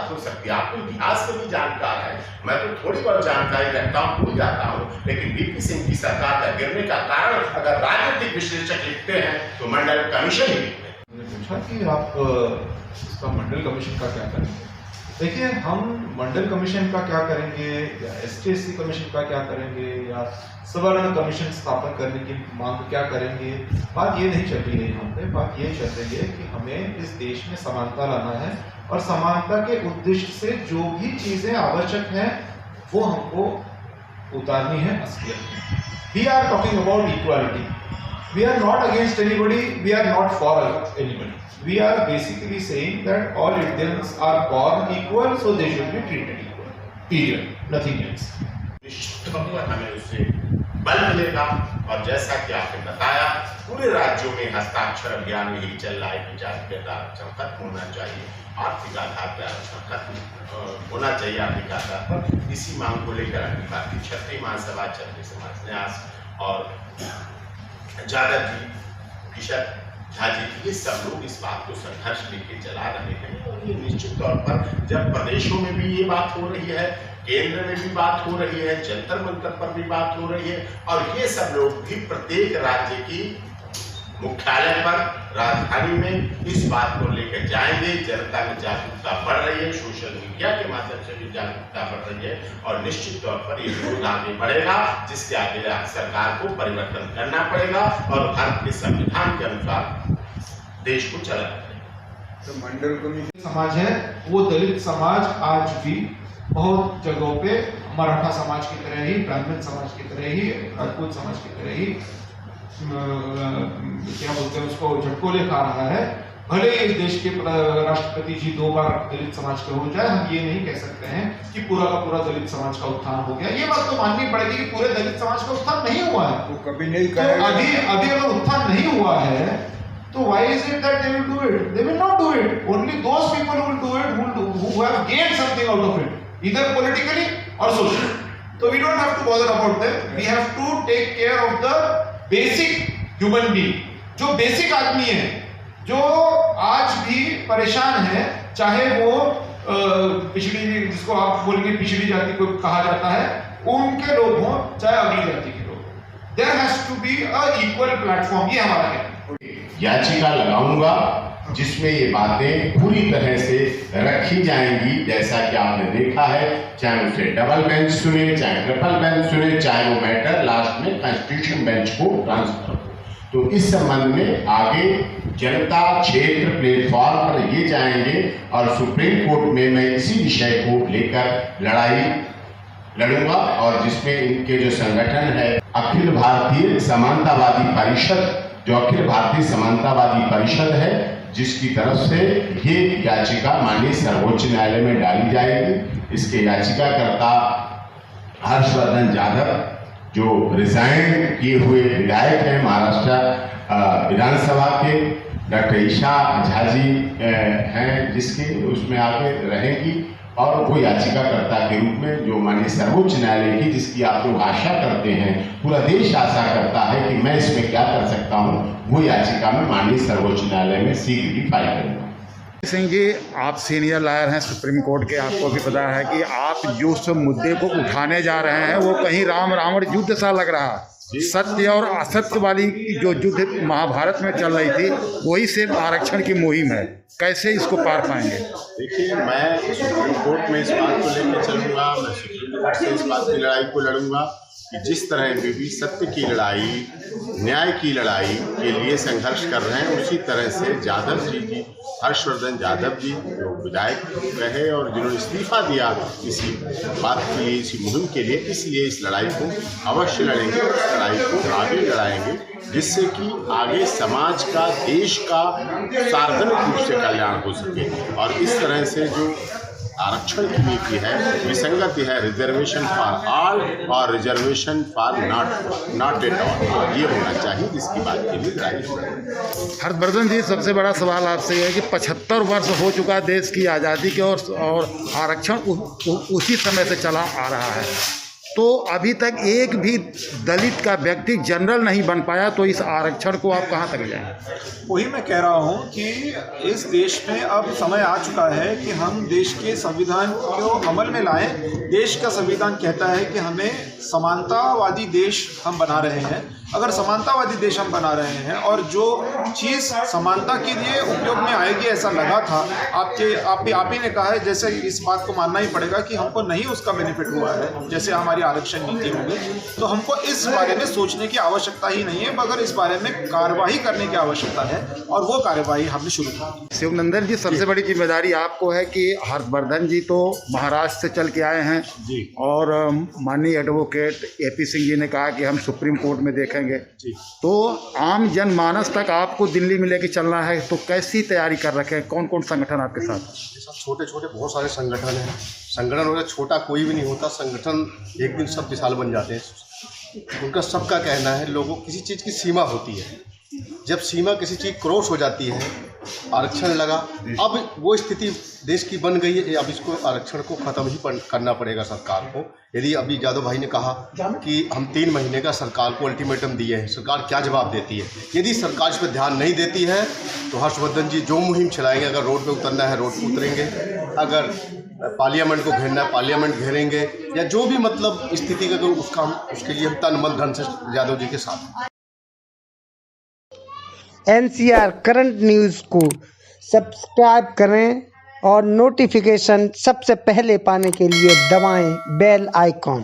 बात हो सकती है। आपको इतिहास में भी जानकार है, मैं तो थोड़ी बहुत जानकारी रखता हूँ, भूल जाता हूँ, लेकिन वीपी सिंह की सरकार का गिरने का कारण अगर राजनीतिक विश्लेषक लिखते हैं तो मंडल कमीशन ही लिखते हैं। मैंने पूछा कि आप इसका मंडल कमीशन का क्या करेंगे। देखिए, हम मंडल कमीशन का क्या करेंगे या ST/SC कमीशन का क्या करेंगे या सवर्ण कमीशन स्थापन करने की मांग क्या करेंगे, बात ये नहीं चल रही है यहाँ पे। बात ये चल रही है कि हमें इस देश में समानता लाना है और समानता के उद्देश्य से जो भी चीजें आवश्यक हैं वो हमको उतारनी है असलियत में। We are talking about equality, we are not against anybody, we are not for anybody. We are basically saying that all Indians are born equal, so they should be treated equal. Period. Nothing else. निश्चित तौर पर हमें उससे बल मिलेगा और जैसा कि आपने बताया पूरे राज्यों में हस्ताक्षर अभियान यही चल रहा है कि जाति आरक्षण खत्म होना चाहिए, आर्थिक आधार पर आरक्षण खत्म होना चाहिए आर्थिक आधार पर। इसी मांग को लेकर अखिल भारतीय क्षत्रिय महासभा, क्षत्रिय समाज न्यास और जादव जी, किशन झा जी, ये सब लोग इस बात को संघर्ष लेके चला रहे हैं। और ये निश्चित तौर पर जब प्रदेशों में भी ये बात हो रही है, केंद्र में भी बात हो रही है, जंतर मंतर पर भी बात हो रही है, और ये सब लोग भी प्रत्येक राज्य की मुख्यालय पर, राजधानी में इस बात को लेकर जाएंगे। जनता में जागरूकता बढ़ रही है, सोशल मीडिया के माध्यम से भी जागरूकता बढ़ रही है और निश्चित तौर पर ये विरोध आगे बढ़ेगा, जिसके आगे सरकार को परिवर्तन करना पड़ेगा और भारत के संविधान के अनुसार देश को चलाना पड़ेगा। तो मंडल कमीशन समाज है, वो दलित समाज आज भी बहुत जगहों पे मराठा समाज की तरह ही, ब्राह्मण समाज की तरह ही, राजपूत समाज की तरह ही क्या बोलते हैं उसको झटकोले खा रहा है। भले ही इस देश के राष्ट्रपति जी 2 बार दलित समाज के हो जाए, हम ये नहीं कह सकते हैं कि पूरा का पूरा दलित समाज का उत्थान हो गया। ये बात तो माननी पड़ेगी कि पूरे दलित समाज का उत्थान नहीं हुआ है, वो कभी नहीं तो अभी अगर उत्थान नहीं हुआ है तो why is it that they will do it? They will not do it. Only those people who will do it who have gained something out of it, either politically or socially. So we don't have to bother about them. We have to take care of the basic human being. जो basic आदमी है, जो आज भी परेशान है, चाहे वो पिछड़ी, जिसको आप बोलेंगे पिछड़ी जाति को कहा जाता है, उनके लोग हों चाहे अगली जाति के लोग, there has to be a equal platform. ये हमारा है। याचिका लगाऊंगा जिसमें ये बातें पूरी तरह से रखी जाएंगी, जैसा कि आपने देखा है, चाहे उसे डबल बेंच सुने, चाहे ट्रिपल बेंच सुने, चाहे वो मैटर लास्ट में कॉन्स्टिट्यूशन बेंच को ट्रांसफर हो। तो इस संबंध में आगे जनता क्षेत्र प्लेटफॉर्म पर ये जाएंगे और सुप्रीम कोर्ट में मैं इसी विषय को लेकर लड़ाई लड़ूंगा, और जिसमें इनके जो संगठन है अखिल भारतीय समानतावादी परिषद, जो अखिल भारतीय समानतावादी परिषद है, जिसकी तरफ से ये याचिका माननीय सर्वोच्च न्यायालय में डाली जाएगी। इसके याचिकाकर्ता हर्षवर्धन यादव, जो रिजाइन किए हुए विधायक हैं महाराष्ट्र विधानसभा के, डॉक्टर ईशा झा जी हैं, जिसके उसमें आगे रहेगी, और वो याचिकाकर्ता के रूप में जो माननीय सर्वोच्च न्यायालय की, जिसकी आप लोग आशा करते हैं, पूरा देश आशा करता है कि मैं इसमें क्या कर सकता हूं, वो याचिका में माननीय सर्वोच्च न्यायालय में शीघ्र ही फाइल करूंगा। सिंह जी, आप सीनियर लॉयर हैं सुप्रीम कोर्ट के, आपको भी पता है कि आप जिस मुद्दे को उठाने जा रहे हैं वो कहीं राम रावण युद्ध सा लग रहा है। सत्य और असत्य वाली जो युद्ध महाभारत में चल रही थी, वही सिर्फ आरक्षण की मुहिम है। कैसे इसको पार पाएंगे? देखिए, मैं सुप्रीम कोर्ट में इस बात को लेकर चलूँगा, मैं सुप्रीम कोर्ट से इस बात की लड़ाई को लड़ूंगा कि जिस तरह भी सत्य की लड़ाई, न्याय की लड़ाई के लिए संघर्ष कर रहे हैं, उसी तरह से यादव जी की, हर्षवर्धन यादव जी जो विधायक रहे और जिन्होंने इस्तीफा दिया इसी बात के लिए, इसी मुहिम के लिए, इसलिए इस लड़ाई को अवश्य लड़ेंगे और इस लड़ाई को आगे लड़ाएंगे, जिससे कि आगे समाज का, देश का सार्वजनिक रूप से कल्याण हो सके। और इस तरह से जो आरक्षण की नीति है, विसंगति है, रिजर्वेशन फॉर ऑल और reservation for not at all, ये होना चाहिए, जिसकी बात के लिए लड़ाई हो रही है। हर्षवर्धन जी, सबसे बड़ा सवाल आपसे ये है कि 75 वर्ष हो चुका देश की आज़ादी के, और आरक्षण उसी समय से चला आ रहा है। तो अभी तक एक भी दलित का व्यक्ति जनरल नहीं बन पाया, तो इस आरक्षण को आप कहाँ तक जाएं? वही मैं कह रहा हूँ कि इस देश में अब समय आ चुका है कि हम देश के संविधान को अमल में लाएं। देश का संविधान कहता है कि हमें समानतावादी देश हम बना रहे हैं। अगर समानतावादी देश हम बना रहे हैं और जो चीज़ समानता के लिए उपयोग में आएगी ऐसा लगा था, आप ही ने कहा है, जैसे इस बात को मानना ही पड़ेगा कि हमको नहीं उसका बेनिफिट हुआ है, जैसे हमारी आरक्षण नीति होगी, तो हमको इस बारे में सोचने की आवश्यकता ही नहीं है, मगर इस बारे में कार्रवाई करने की आवश्यकता है और वो कार्रवाई हमने शुरू की। शिवनंदन जी, सबसे बड़ी जिम्मेदारी आपको है कि हर्षवर्धन जी तो महाराष्ट्र से चल के आए हैं जी, और माननीय एडवोकेट AP सिंह जी ने कहा कि हम सुप्रीम कोर्ट में देखेंगे जी। तो आम जनमानस तक आपको दिल्ली में लेके चलना है, तो कैसी तैयारी कर रखे हैं? कौन कौन संगठन आपके साथ? छोटे छोटे बहुत सारे संगठन हैं। संगठन वगैरह छोटा कोई भी नहीं होता, संगठन एक दिन सब विशाल बन जाते हैं। उनका सबका कहना है, लोगों किसी चीज़ की सीमा होती है, जब सीमा किसी चीज़ क्रॉस हो जाती है, आरक्षण लगा, अब वो स्थिति देश की बन गई है, अब इसको आरक्षण को ख़त्म ही करना पड़ेगा सरकार को। यदि अभी यादव भाई ने कहा कि हम 3 महीने का सरकार को अल्टीमेटम दिए हैं, सरकार क्या जवाब देती है? यदि सरकार इस पर ध्यान नहीं देती है तो हर्षवर्धन जी जो मुहिम चलाएंगे, अगर रोड पे उतरना है रोड पे उतरेंगे, अगर पार्लियामेंट को घेरना है पार्लियामेंट घेरेंगे, या जो भी मतलब स्थिति का उसका हम उसके लिए हम तन मन धन से यादव जी के साथ। NCR करंट न्यूज़ को सब्सक्राइब करें और नोटिफिकेशन सबसे पहले पाने के लिए दबाएं बेल आइकॉन।